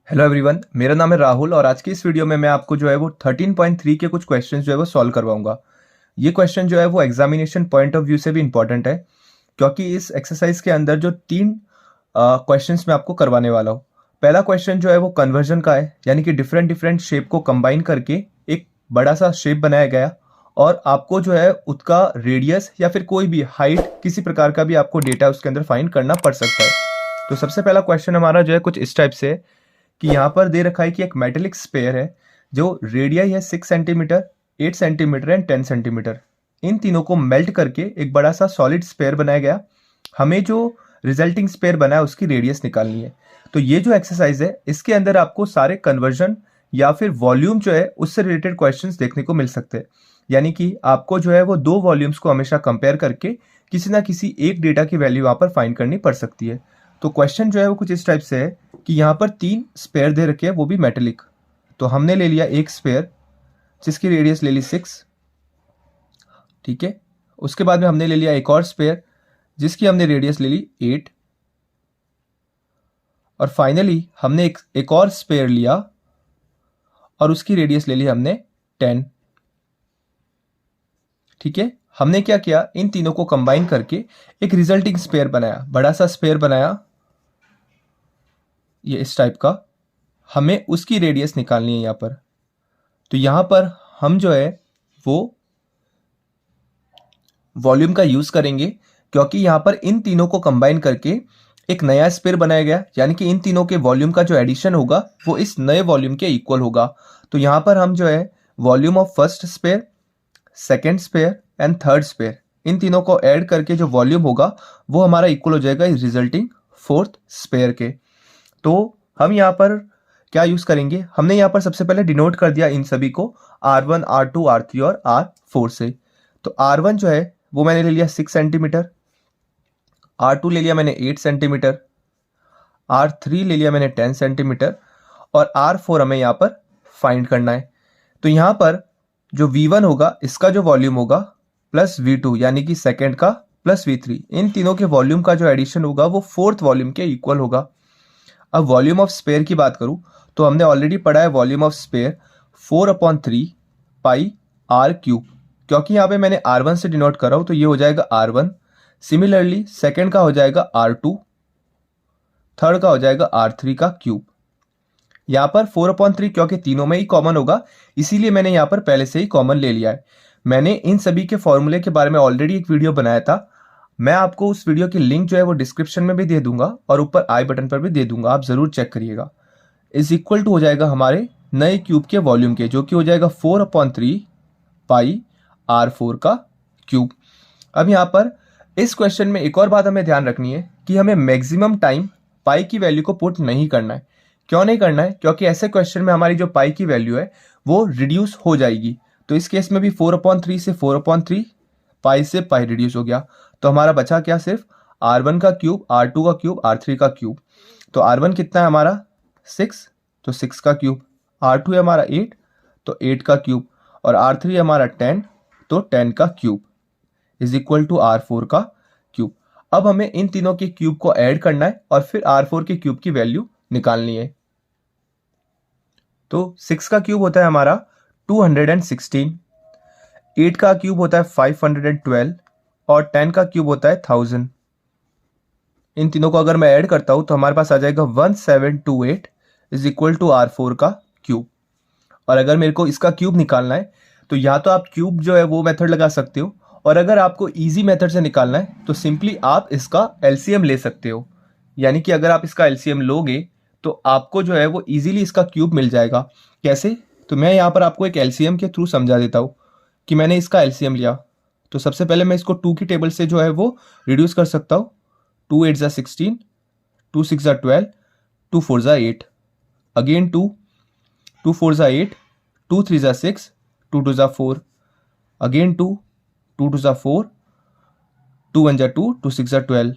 Hello everyone, मेरा नाम है राहुल और आज की इस वीडियो में मैं आपको जो है वो 13.3 के कुछ क्वेश्चंस जो है वो सॉल्व करवाऊंगा। ये क्वेश्चन जो है वो एग्जामिनेशन पॉइंट ऑफ व्यू से भी इंपॉर्टेंट है, क्योंकि इस एक्सरसाइज के अंदर जो तीन क्वेश्चंस मैं आपको करवाने वाला हूँ। पहला क्वेश्चन जो है वो कन्वर्जन का है, यानी कि डिफरेंट डिफरेंट शेप को कंबाइन करके एक बड़ा सा शेप बनाया गया और आपको जो है उसका रेडियस या फिर कोई भी हाइट किसी प्रकार का भी आपको डेटा उसके अंदर फाइंड करना पड़ सकता है। तो सबसे पहला क्वेश्चन हमारा जो है कुछ इस टाइप से है कि यहाँ पर दे रखा है कि एक मेटेलिक स्पेयर है जो रेडियाई है 6 सेंटीमीटर, 8 सेंटीमीटर एंड 10 सेंटीमीटर। इन तीनों को मेल्ट करके एक बड़ा सा सॉलिड स्पेयर बनाया गया। हमें जो रिजल्टिंग स्पेयर बना है उसकी रेडियस निकालनी है। तो ये जो एक्सरसाइज है इसके अंदर आपको सारे कन्वर्जन या फिर वॉल्यूम जो है उससे रिलेटेड क्वेश्चंस देखने को मिल सकते हैं। यानी कि आपको जो है वो दो वॉल्यूम्स को हमेशा कंपेयर करके किसी ना किसी एक डेटा की वैल्यू वहाँ पर फाइंड करनी पड़ सकती है। तो क्वेश्चन जो है वो कुछ इस टाइप से है कि यहाँ पर तीन स्पेयर दे रखे हैं, वो भी मेटेलिक। तो हमने ले लिया एक स्पेयर जिसकी रेडियस ले ली 6, ठीक है। उसके बाद में हमने ले लिया एक और स्पेयर जिसकी हमने रेडियस ले ली 8, और फाइनली हमने एक और स्पेयर लिया और उसकी रेडियस ले ली हमने 10, ठीक है। हमने क्या किया, इन तीनों को कंबाइन करके एक रिजल्टिंग स्पेयर बनाया, बड़ा सा स्पेयर बनाया ये इस टाइप का। हमें उसकी रेडियस निकालनी है यहाँ पर। तो यहाँ पर हम जो है वो वॉल्यूम का यूज करेंगे, क्योंकि यहाँ पर इन तीनों को कंबाइन करके एक नया स्पेयर बनाया गया, यानी कि इन तीनों के वॉल्यूम का जो एडिशन होगा वो इस नए वॉल्यूम के इक्वल होगा। तो यहाँ पर हम जो है volume of first sphere, second sphere and third sphere, इन तीनों को ऐड करके जो वॉल्यूम होगा वो हमारा इक्वल हो जाएगा इस रिजल्टिंग फोर्थ स्पेयर के। तो हम यहाँ पर क्या यूज करेंगे, हमने यहाँ पर सबसे पहले डिनोट कर दिया इन सभी को R1, R2, R3 और R4 से। तो R1 जो है वो मैंने ले लिया 6 सेंटीमीटर, R2 ले लिया मैंने 8 सेंटीमीटर, R3 ले लिया मैंने 10 सेंटीमीटर और R4 हमें यहाँ पर फाइंड करना है। तो यहाँ पर जो V1 होगा इसका जो वॉल्यूम होगा प्लस V2 यानी कि सेकेंड का प्लस V3, इन तीनों के वॉल्यूम का जो एडिशन होगा वो फोर्थ वॉल्यूम के इक्वल होगा। अब वॉल्यूम ऑफ स्पेयर की बात करूं तो हमने ऑलरेडी पढ़ा है volume of sphere 4/3 pi R cube. क्योंकि यहाँ पे मैंने R1 से डिनोट कर रहा हूं तो ये हो जाएगा R1। सिमिलरली सेकेंड का हो जाएगा R2, थर्ड का हो जाएगा R3 का क्यूब। यहाँ पर 4/3 क्योंकि तीनों में ही कॉमन होगा इसीलिए मैंने यहाँ पर पहले से ही कॉमन ले लिया है। मैंने इन सभी के फॉर्मूले के बारे में ऑलरेडी एक वीडियो बनाया था, मैं आपको उस वीडियो की लिंक जो है वो डिस्क्रिप्शन में भी दे दूंगा और ऊपर आई बटन पर भी दे दूंगा, आप जरूर चेक करिएगा। इज इक्वल टू हो जाएगा हमारे नए क्यूब के वॉल्यूम के, जो कि हो जाएगा 4/3 पाई R4 का क्यूब। अब यहाँ पर इस क्वेश्चन में एक और बात हमें ध्यान रखनी है कि हमें मैक्सिमम टाइम पाई की वैल्यू को पुट नहीं करना है। क्यों नहीं करना है, क्योंकि ऐसे क्वेश्चन में हमारी जो पाई की वैल्यू है वो रिड्यूस हो जाएगी। तो इस केस में भी 4/3 से 4/3, पाई से पाई रिड्यूस हो गया। तो हमारा बचा क्या, सिर्फ R1 का क्यूब, R2 का क्यूब, R3 का क्यूब। तो R1 कितना है हमारा 6, तो 6 का क्यूब। R2 है हमारा 8, तो 8 का क्यूब। और R3 है हमारा 10, तो 10 का cube is equal to R4 का क्यूब। अब हमें इन तीनों के क्यूब को ऐड करना है और फिर R4 के क्यूब की वैल्यू निकालनी है। तो 6 का क्यूब होता है हमारा 216, 8 का क्यूब होता है 512 और 10 का क्यूब होता है 1000। इन तीनों को अगर मैं ऐड करता हूं तो हमारे पास आ जाएगा 1728 इज इक्वल टू R4 का क्यूब। और अगर मेरे को इसका क्यूब निकालना है तो या तो आप क्यूब जो है वो मेथड लगा सकते हो, और अगर आपको इजी मेथड से निकालना है तो सिंपली आप इसका एलसीएम ले सकते हो। यानी कि अगर आप इसका एलसीएम लोगे तो आपको जो है वो इजीली इसका क्यूब मिल जाएगा। कैसे, तो मैं यहाँ पर आपको एक एलसीएम के थ्रू समझा देता हूँ कि मैंने इसका एलसीएम लिया। तो सबसे पहले मैं इसको 2 की टेबल से जो है वो रिड्यूस कर सकता हूँ। 2 8 ज़ा 16, 2 6 ज़ा 12, 2 4 ज़ा 8, अगेन 2, 2 4 ज़ा 8, 2 3 ज़ा 6, 2 2 ज़ा 4, अगेन 2, 2 2 ज़ा 4, 2 1 ज़ा 2, 2 6 ज़ा 12।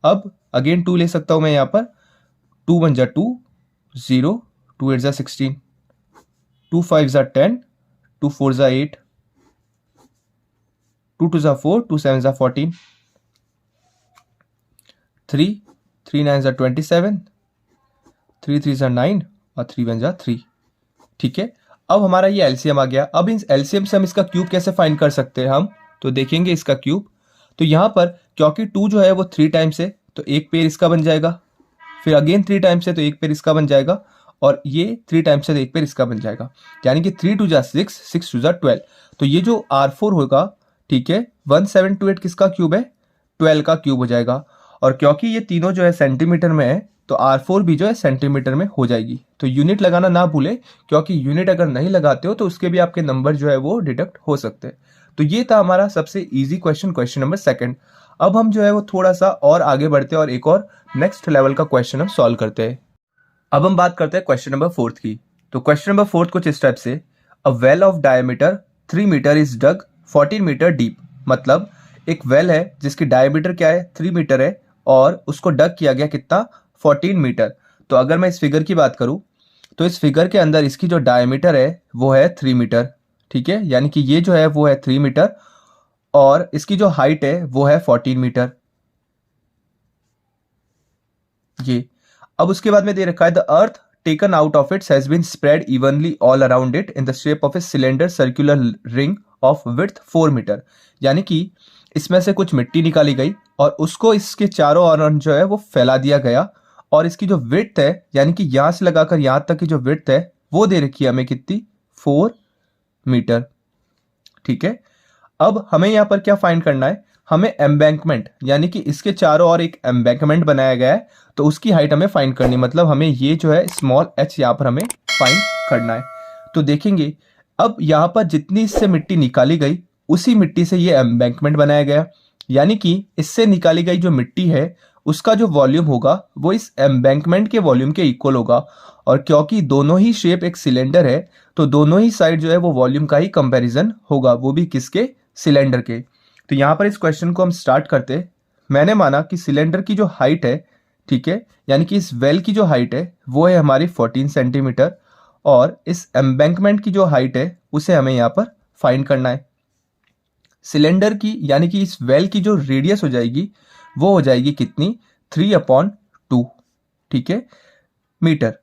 अब अगेन 2 ले सकता हूँ मैं यहाँ पर, 2 1 ज़ा 2, 0, 2 8 ज़ा 16, 2 5 ज़ा 10, 2 4 ज़ा 8, 2 2 ज़ा 4, 2 7 ज़ा 14, 3 3 9 ज़ा 27, 3 3 ज़ा 9 और 3 1 ज़ा 3। ठीक है, अब हमारा ये एलसीएम आ गया। अब इन एलसीएम से हम इसका क्यूब कैसे फाइंड कर सकते हैं हम, तो देखेंगे इसका क्यूब। तो यहाँ पर क्योंकि 2 जो है वो 3 टाइम्स है तो एक पेयर इसका बन जाएगा, फिर अगेन 3 टाइम्स है तो एक पेयर इसका बन जाएगा, और ये 3 टाइम्स है तो एक पेयर इसका बन जाएगा, यानी कि 3 2 ज़ा 6, 6 2 ज़ा 12। तो ये जो R4 होगा, ठीक है, 1728 किसका क्यूब है, 12 का क्यूब हो जाएगा। और क्योंकि ये तीनों जो है सेंटीमीटर में है तो R4 भी जो है सेंटीमीटर में हो जाएगी। तो यूनिट लगाना ना भूले, क्योंकि यूनिट अगर नहीं लगाते हो तो उसके भी आपके नंबर जो है वो डिडक्ट हो सकते हैं। तो ये था हमारा सबसे इजी क्वेश्चन, क्वेश्चन नंबर 2। अब हम जो है वो थोड़ा सा और आगे बढ़ते हैं और एक और नेक्स्ट लेवल का क्वेश्चन हम सॉल्व करते हैं। अब हम बात करते हैं क्वेश्चन नंबर 4 की। तो क्वेश्चन नंबर 4 कुछ इस टाइप से, a well of diameter 3 metre is dug 14 metre deep. मतलब एक वेल है जिसकी डायमीटर क्या है, 3 मीटर है, और उसको डग किया गया कितना, 14 मीटर। तो अगर मैं इस फिगर की बात करूं तो इस फिगर के अंदर इसकी जो डायमीटर है वो है 3 मीटर। ठीक है, यानी कि ये जो है वो है 3 मीटर और इसकी जो हाइट है वो है 14 मीटर। ये अब उसके बाद में दे रखा है, the earth taken out of its has been spread evenly all around it in the shape of a cylinder circular ring of width 4 metre. यानी कि इसमें से कुछ मिट्टी निकाली गई और उसको इसके चारों ओर जो है वो फैला दिया गया, और इसकी जो विड्थ है, यानी कि यहां से लगाकर यहां तक की जो विड्थ है वो दे रखी है हमें कितनी, 4 मीटर। ठीक है, अब हमें यहाँ पर क्या फाइंड करना है, हमें एम्बैंकमेंट, यानी कि इसके चारों ओर एक एम्बैंकमेंट बनाया गया है तो उसकी हाइट हमें फाइंड करनी, मतलब हमें ये जो है स्मॉल h यहाँ पर हमें फाइंड करना है। तो देखेंगे अब यहाँ पर जितनी इससे मिट्टी निकाली गई उसी मिट्टी से ये एम्बैंकमेंट बनाया गया, यानी कि इससे निकाली गई जो मिट्टी है उसका जो वॉल्यूम होगा वो इस एम्बैंकमेंट के वॉल्यूम के इक्वल होगा। और क्योंकि दोनों ही शेप एक सिलेंडर है तो दोनों ही साइड जो है वो वॉल्यूम का ही कंपैरिजन होगा, वो भी किसके, सिलेंडर के। तो यहाँ पर इस क्वेश्चन को हम स्टार्ट करते। मैंने माना कि सिलेंडर की जो हाइट है, ठीक है, यानी कि इस वेल की जो हाइट है वो है हमारी 14 सेंटीमीटर, और इस एम्बैंकमेंट की जो हाइट है उसे हमें यहाँ पर फाइंड करना है। सिलेंडर की यानी कि इस वेल की जो रेडियस हो जाएगी वो हो जाएगी कितनी, 3/2। ठीक है, मीटर,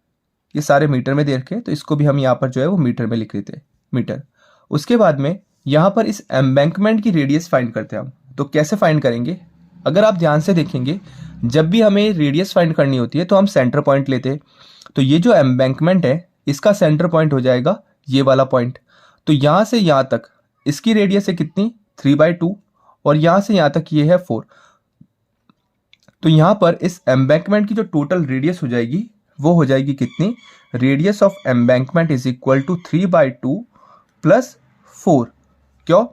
ये सारे मीटर में दे रखे तो इसको भी हम यहाँ पर जो है वो मीटर में लिख लेते हैं, मीटर। उसके बाद में यहाँ पर इस एम्बैंकमेंट की रेडियस फाइंड करते हैं हम। तो कैसे फाइंड करेंगे, अगर आप ध्यान से देखेंगे जब भी हमें रेडियस फाइंड करनी होती है तो हम सेंटर पॉइंट लेते हैं। तो ये जो एम्बैंकमेंट है इसका सेंटर पॉइंट हो जाएगा ये वाला पॉइंट। तो यहाँ से यहाँ तक इसकी रेडियस है कितनी, 3/2, और यहाँ से यहाँ तक ये है 4। तो यहाँ पर इस एम्बैंकमेंट की जो टोटल रेडियस हो जाएगी वो हो जाएगी कितनी, radius of embankment is equal to 3/2 plus 4। क्यों,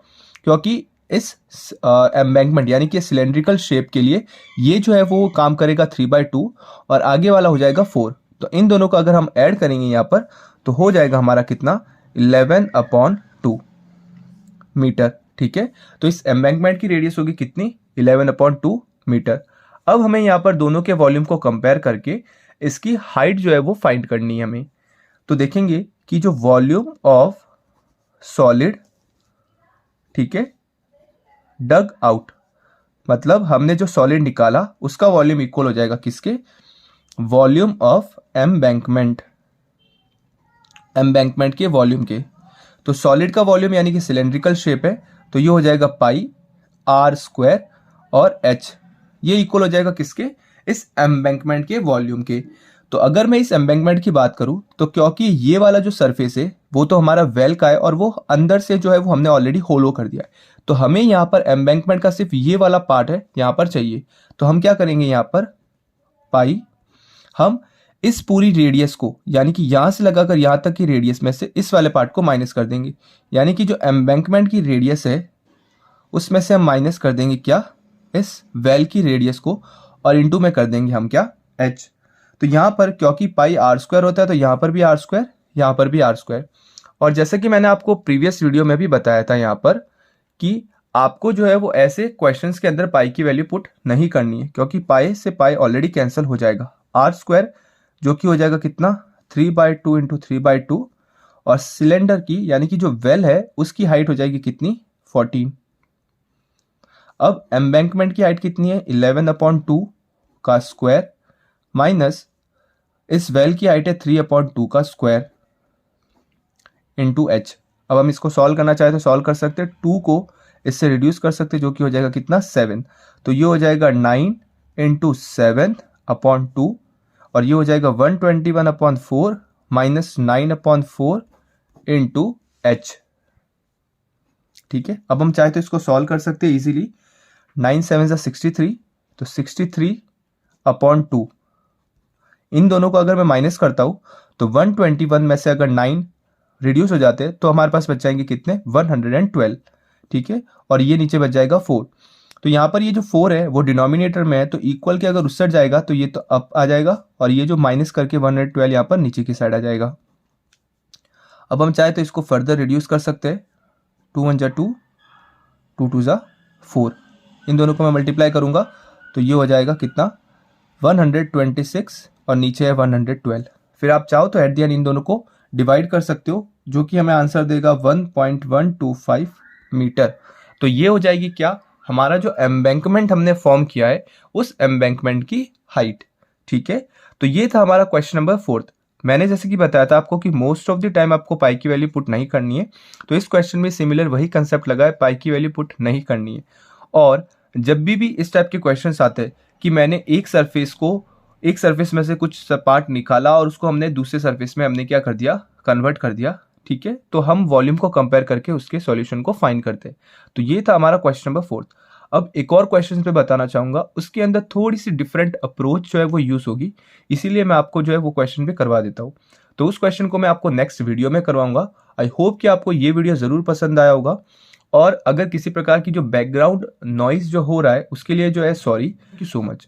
क्योंकि इस एम्बैंकमेंट यानी कि सिलेंड्रिकल शेप के लिए ये जो है वो काम करेगा 3/2 और आगे वाला हो जाएगा 4। तो इन दोनों को अगर हम ऐड करेंगे यहाँ पर तो हो जाएगा हमारा कितना, 11/2 मीटर। ठीक है, तो इस एम्बैंकमेंट की रेडियस होगी कितनी, 11/2 मीटर। अब हमें यहाँ पर दोनों के वॉल्यूम को कंपेयर करके इसकी हाइट जो है वो फाइंड करनी है हमें। तो देखेंगे कि जो वॉल्यूम ऑफ सॉलिड, ठीक है, डग आउट, मतलब हमने जो सॉलिड निकाला उसका वॉल्यूम इक्वल हो जाएगा किसके, वॉल्यूम ऑफ एम्बैंकमेंट, एम्बैंकमेंट के वॉल्यूम के। तो सॉलिड का वॉल्यूम यानी कि सिलेंड्रिकल शेप है तो ये हो जाएगा पाई r² और h, ये इक्वल हो जाएगा किसके, इस एम्बैंकमेंट के वॉल्यूम के। तो अगर मैं इस एम्बैंकमेंट की बात करूं तो क्योंकि ये वाला जो सरफेस है वो तो हमारा वेल का है और वो अंदर से जो है वो हमने ऑलरेडी होलो कर दिया है, तो हमें यहाँ पर एम्बैंकमेंट का सिर्फ ये वाला पार्ट है यहाँ पर चाहिए। तो हम क्या करेंगे, यहाँ पर पाई, हम इस पूरी रेडियस को यानी कि यहाँ से लगाकर यहाँ तक की रेडियस में से इस वाले पार्ट को माइनस कर देंगे, यानी कि जो एम्बैंकमेंट की रेडियस है उसमें से हम माइनस कर देंगे क्या, इस वेल की रेडियस को, और इनटू में कर देंगे हम क्या, h। तो यहाँ पर क्योंकि पाई r² होता है तो यहाँ पर भी r², यहाँ पर भी r²। और जैसे कि मैंने आपको प्रीवियस वीडियो में भी बताया था यहाँ पर कि आपको जो है वो ऐसे क्वेश्चंस के अंदर पाई की वैल्यू पुट नहीं करनी है, क्योंकि पाई से पाई ऑलरेडी कैंसिल हो जाएगा, r² जो कि हो जाएगा कितना, 3/2 इंटू 3/2, और सिलेंडर की यानी कि जो वेल है उसकी हाइट हो जाएगी कितनी, 14। अब एम्बैंकमेंट की हाइट कितनी है, 11/2 का स्क्वायर माइनस इस वेल की हाइट है 3/2 का स्क्वायर इंटू एच। अब हम इसको सॉल्व करना चाहे तो सॉल्व कर सकते हैं, 2 को इससे रिड्यूस कर सकते हैं, जो कि हो जाएगा कितना 7। तो ये हो जाएगा 9 इंटू 7/2 और ये हो जाएगा 121/4 माइनस 9/4 इंटू एच। ठीक है, अब हम चाहे तो इसको सॉल्व कर सकते हैं इजीली। 9 7 63, तो 63/2 इन दोनों को अगर मैं माइनस करता हूं तो 121 में से अगर 9 रिड्यूस हो जाते हैं तो हमारे पास बच जाएंगे कितने 112। ठीक है, और ये नीचे बच जाएगा 4। तो यहाँ पर ये जो 4 है वो डिनोमिनेटर में है, तो इक्वल के अगर उस साइड जाएगा तो ये तो अप आ जाएगा और ये जो माइनस करके 112 यहाँ पर नीचे की साइड आ जाएगा। अब हम चाहे तो इसको फर्दर रिड्यूस कर सकते हैं, 2 1 2, 2 2 4, इन दोनों को मैं मल्टीप्लाई करूंगा तो ये हो जाएगा कितना 126 और नीचे है 112। फिर आप चाहो तो एट द एंड इन दोनों को डिवाइड कर सकते हो, जो कि हमें आंसर देगा 1.125 मीटर। तो ये हो जाएगी क्या, हमारा जो एम्बैंकमेंट हमने फॉर्म किया है उस एम्बैंकमेंट की हाइट। ठीक है, तो ये था हमारा क्वेश्चन नंबर 4। मैंने जैसे कि बताया था आपको कि मोस्ट ऑफ द टाइम आपको पाई की वैल्यू पुट नहीं करनी है, तो इस क्वेश्चन में सिमिलर वही कंसेप्ट लगा है, पाई की वैल्यू पुट नहीं करनी है। और जब भी इस टाइप के क्वेश्चंस आते हैं कि मैंने एक सरफेस में से कुछ पार्ट निकाला और उसको हमने दूसरे सरफेस में हमने क्या कर दिया, कन्वर्ट कर दिया। ठीक है, तो हम वॉल्यूम को कंपेयर करके उसके सॉल्यूशन को फाइंड करते हैं। तो ये था हमारा क्वेश्चन नंबर 4। अब एक और क्वेश्चन पे बताना चाहूंगा, उसके अंदर थोड़ी सी डिफरेंट अप्रोच जो है वो यूज होगी, इसीलिए मैं आपको जो है वो क्वेश्चन पे करवा देता हूँ। तो उस क्वेश्चन को मैं आपको नेक्स्ट वीडियो में करवाऊंगा। आई होप कि आपको ये वीडियो जरूर पसंद आया होगा, और अगर किसी प्रकार की जो बैकग्राउंड नॉइज जो हो रहा है उसके लिए जो है sorry, thank you so much.